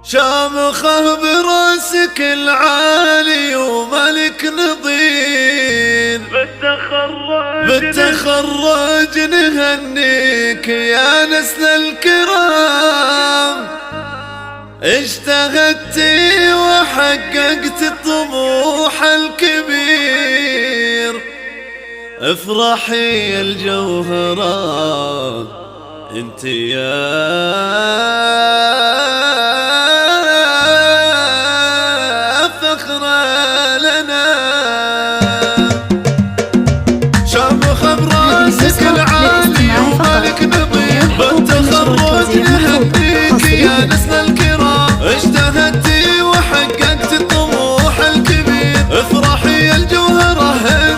شامخه براسك العالي وملك نظير، بالتخرج نهنيك يا نسل الكرام. اجتهدتي وحققت الطموح الكبير، افرحي الجوهرة انت يا فخر لنا. شامخه براسك العالي ومالك نظير، بالتخرج نهنيك يا نسل الكرام. اجتهدتي وحققت الطموح الكبير، افرحي يا الجوهرة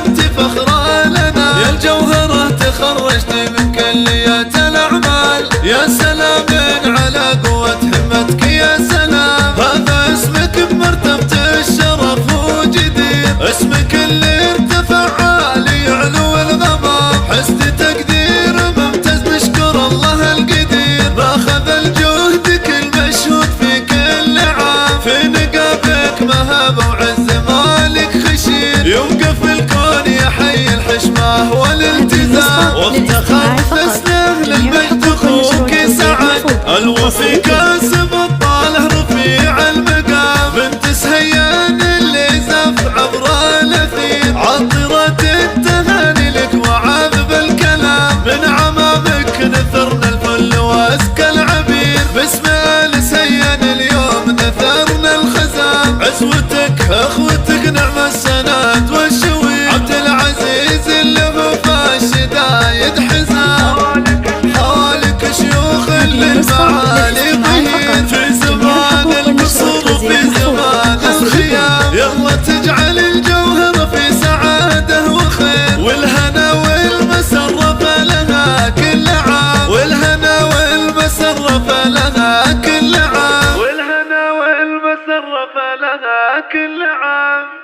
انت فخرة لنا. يا الجوهرة تخرجت من كليات الاعمال، يا سلام على قوة همتك يا سلام. هذا اسمك بمرتبة الشرف وجدير، اسمك اللي ارتفع عالي علو الغمام. حسن تقدير ممتاز نشكر الله القدير، باخذ الجهدك المشهود في كل عام. في نقابك مهابة وعز مالك خشير، يوقف الكون يحيي الحشمة والالتزام. وافتخر نسله للمجد اخوك سعد، الوفي كاسب الطاله رفيع المقام. بنت سهيان اللي زف عبر الاثير، عطرة التهاني لك وعذب الكلام. من عمامك نثرنا الفل وازكى العبير، باسم ال سيان اليوم نثرنا الخزام. عزوتك اخوتك نعم السند والشوير، عبد العزيز اللي هو فاشدايد حزام. حوالك شيوخ للمعالي ظهير، في زمان القصور وفي زمان الخيام. يلا تجعل الجوهرة في سعادة وخير، والهنا والمسرة فلها كل عام. والهنا والمسرة فلها كل عام. والهنا والمسرة فلها كل عام.